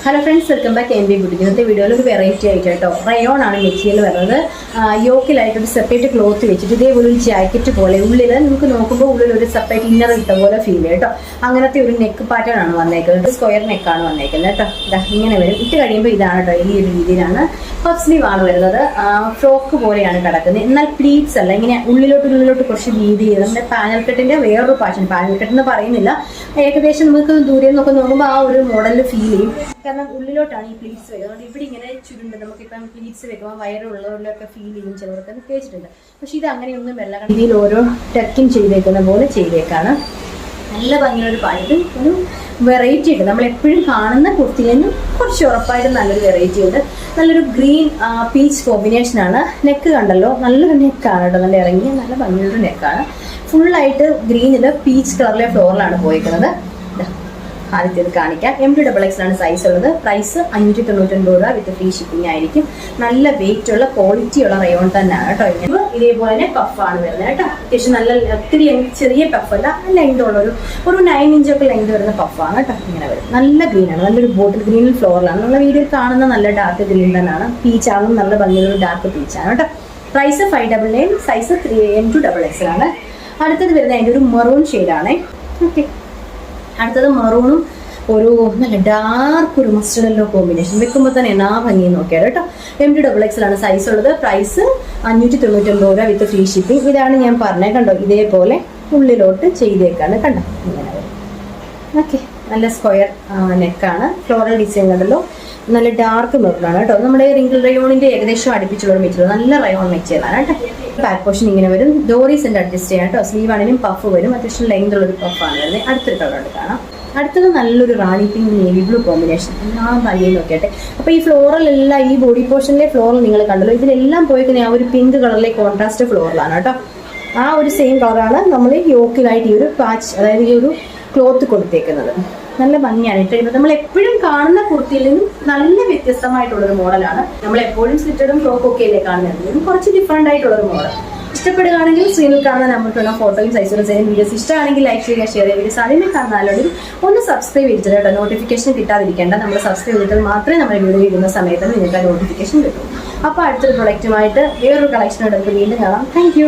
Hello friends, welcome back M B ബുട്ടിക്ക്. ഇന്നത്തെ വീഡിയോയിൽ ഒരു വെറൈറ്റി ആയിട്ട് കേട്ടോ, റയോൺ ആണ് മെറ്റീരിയൽ വരുന്നത്. യോക്കിലായിട്ട് ഒരു സെപ്പറേറ്റ് ക്ലോത്ത് വെച്ചിട്ട് ഇതേപോലെ ഒരു ജാക്കറ്റ് പോലെ ഉള്ളിൽ നമുക്ക് നോക്കുമ്പോൾ ഉള്ളിൽ ഒരു സെപ്പറേറ്റ് ഇന്നർ ഇട്ട പോലെ ഫീൽ ചെയ്യും കേട്ടോ. അങ്ങനത്തെ ഒരു നെക്ക് പാറ്റേൺ ആണ് വന്നേക്കുന്നത്. സ്ക്വയർ നെക്കാണ് വന്നേക്കുന്നത് കേട്ടോ. ഇങ്ങനെ വരും. ഇട്ട് കഴിയുമ്പോൾ ഇതാണ് കേട്ടോ, ഈ ഒരു രീതിയിലാണ് പഫ് സ്ലീവ് ആണ് വരുന്നത്. ഫ്രോക്ക് പോലെയാണ് കിടക്കുന്നത്. എന്നാൽ പ്ലീറ്റ്സ് അല്ല, ഇങ്ങനെ ഉള്ളിലോട്ട് കുറച്ച് വീതി ചെയ്ത് നമ്മുടെ പാനൽ കട്ടിന്റെ വേറൊരു പാറ്റേൺ. പാനൽ കട്ട് എന്ന് പറയുന്നില്ല, ഏകദേശം നമുക്ക് ദൂരെ നിന്നൊക്കെ നോക്കുമ്പോൾ ആ ഒരു മോഡലിൽ ഫീൽ ചെയ്യും. കാരണം ഉള്ളിലോട്ടാണ് ഈ പ്ലീറ്റ്സ് വരുന്നത്. അതുകൊണ്ട് ഇവിടെ ഇങ്ങനെ ചുരുണ്ട് നമുക്കിപ്പം പ്ലീറ്റ്സ് വെക്കുമ്പോൾ വയറുള്ളവരിലൊക്കെ ഫീൽ ചെയ്യും, ചിലവർക്ക് തേച്ചിട്ടുണ്ട്. പക്ഷെ ഇത് അങ്ങനെയൊന്നും വല്ല രീതിയിൽ ഓരോ ടക്കിങ് ചെയ്തേക്കുന്ന പോലെ ചെയ്തേക്കാണ്. നല്ല ഭംഗിയൊരു പാട്ട്, ഒരു വെറൈറ്റി ഉണ്ട്. നമ്മൾ എപ്പോഴും കാണുന്ന കുർത്തിയിൽ നിന്നും കുറച്ച് ഉറപ്പായിട്ടും നല്ലൊരു വെറൈറ്റി ഉണ്ട്. നല്ലൊരു ഗ്രീൻ പീച്ച് കോമ്പിനേഷനാണ്. നെക്ക് കണ്ടല്ലോ, നല്ലൊരു നെക്കാണ് കേട്ടോ, നല്ല ഇറങ്ങിയ നല്ല ഭംഗിയൊരു നെക്കാണ്. ഫുള്ളായിട്ട് ഗ്രീനിൽ പീച്ച് കളറിലെ ഫ്ലോറിലാണ് പോയിരിക്കുന്നത്. ആദ്യത്തേത് കാണിക്കാം. MD-XX ആണ് സൈസ് ഉള്ളത്. പ്രൈസ് 599 രൂപ വിത്ത് ഫ്രീ ഷിപ്പിംഗ് ആയിരിക്കും. നല്ല വെയിറ്റ് ഉള്ള ക്വാളിറ്റി ഉള്ള റയോൺ തന്നെയാണ് കേട്ടോ. ഇതേപോലെ തന്നെ പഫാണ് വരുന്നത് കേട്ടോ. അത്യാവശ്യം നല്ല ഒത്തിരി ചെറിയ പഫല്ല, ലെങ്ത് ഉള്ള ഒരു 9 ഇഞ്ചൊക്കെ ലെങ്ത് വരുന്ന പഫാണ് കേട്ടോ. ഇങ്ങനെ വരും. നല്ല ഗ്രീനാണ്, നല്ലൊരു ബോട്ടിൽ ഗ്രീനിൽ ഫ്ലോറിലാണ്. നമ്മൾ വീഡിയോയിൽ കാണുന്ന നല്ല ഡാർക്ക് ഗ്രീൻ തന്നെയാണ്. പീച്ചാകും, നല്ല ഭംഗിയുള്ള ഡാർക്ക് പീച്ചാണ് കേട്ടോ. പ്രൈസ് 599, സൈസ് MD-XX ആണ്. അടുത്തത് വരുന്നത് അതിൻ്റെ ഒരു മെറൂൺ ഷെയ്ഡാണേ. ഓക്കെ, അടുത്തത് മെറൂണും ഒരു നല്ല ഡാർക്ക് ഒരു മസ്റ്റർഡ് യെല്ലോ കോമ്പിനേഷൻ. വെക്കുമ്പോൾ തന്നെ എന്നാ ഭംഗി നോക്കിയാൽ കേട്ടോ. MD-XX ആണ് സൈസ് ഉള്ളത്. പ്രൈസ് 599 രൂപ വിത്ത് ഫ്രീ ഷിപ്പിംഗ്. ഇതാണ് ഞാൻ പറഞ്ഞത് കണ്ടോ, ഇതേപോലെ ഉള്ളിലോട്ട് ചെയ്തേക്കാണ് കണ്ടോ, ഇങ്ങനെ വരും. ഓക്കെ, നല്ല സ്ക്വയർ നെക്കാണ്. ഫ്ലോറൽ ഡിസൈൻ കണ്ടല്ലോ, നല്ല ഡാർക്ക് മെറൂണാണ് കേട്ടോ. നമ്മുടെ റിങ്കിൾ റയോണിന്റെ ഏകദേശം അടുപ്പിച്ചുള്ള ഒരു മെറ്റീരിയൽ, നല്ല റയോൺ മെറ്റീരിയലാണ് കേട്ടോ. ബാക്ക് പോർഷൻ ഇങ്ങനെ വരും. ഡോറീസ് അഡ്ജസ്റ്റ് ചെയ്യാം കേട്ടോ. സ്ലീവ് ആണെങ്കിലും പഫ് വരും. അത്യാവശ്യം ലെങ്ത് ഉള്ളൊരു പഫാണ് വരുന്നത്. അടുത്തൊരു കളർ കാണാം. അടുത്തത് നല്ലൊരു റാണി പിങ്ക് നേവി ബ്ലൂ കോമ്പിനേഷൻ. എല്ലാം ഭംഗിയിൽ നോക്കിയാട്ടെ. അപ്പോൾ ഈ ഫ്ലോറലെല്ലാം, ഈ ബോഡി പോർഷനിലെ ഫ്ലോറൽ നിങ്ങൾ കണ്ടല്ലോ, ഇതിലെല്ലാം പോയിക്കുന്ന ആ ഒരു പിങ്ക് കളറിലെ കോൺട്രാസ്റ്റ് ഫ്ലോറലാണ് കേട്ടോ. ആ ഒരു സെയിം കളറാണ് നമ്മൾ യോക്കിലായിട്ട് ഈ ഒരു പാച്ച്, അതായത് ഈ ഒരു ക്ലോത്ത് കൊടുത്തേക്കുന്നത്. നല്ല ഭംഗിയാണ് ഇട്ട്. നമ്മൾ എപ്പോഴും കാണുന്ന കുർത്തിയിൽ നിന്നും നല്ല വ്യത്യസ്തമായിട്ടുള്ളൊരു മോഡലാണ്. നമ്മൾ എപ്പോഴും സ്ലിറ്റഡും ഫ്രോക്ക് ഒക്കെ അല്ലേ കാണുന്നത്, കുറച്ച് ഡിഫറെന്റ് ആയിട്ടുള്ളൊരു മോഡൽ. ഇഷ്ടപ്പെടുകയാണെങ്കിൽ സ്ക്രീനിൽ കാണുന്ന നമ്പറിലുള്ള ഫോട്ടോയും സൈസും ചെയ്യുന്ന വീഡിയോസ് ഇഷ്ടമാണെങ്കിൽ ലൈക്ക് ചെയ്യുക, ഷെയർ ചെയ്യുക. വീഡിയോസ് ആദ്യമേ കാണുന്നാലും ഒന്ന് സബ്സ്ക്രൈബ് ചെയ്തിട്ട് കേട്ടോ. നോട്ടിഫിക്കേഷൻ കിട്ടാതിരിക്കേണ്ട, നമ്മൾ സബ്സ്ക്രൈബ് ചെയ്തിട്ട് മാത്രമേ നമ്മുടെ വീഡിയോ ഇടുന്ന സമയത്ത് നിങ്ങൾക്ക് ആ നോട്ടിഫിക്കേഷൻ കിട്ടും. അപ്പോൾ അടുത്തൊരു പ്രൊഡക്റ്റുമായിട്ട് വേറൊരു കളക്ഷനോട് നമുക്ക് വീണ്ടും കാണാം. താങ്ക്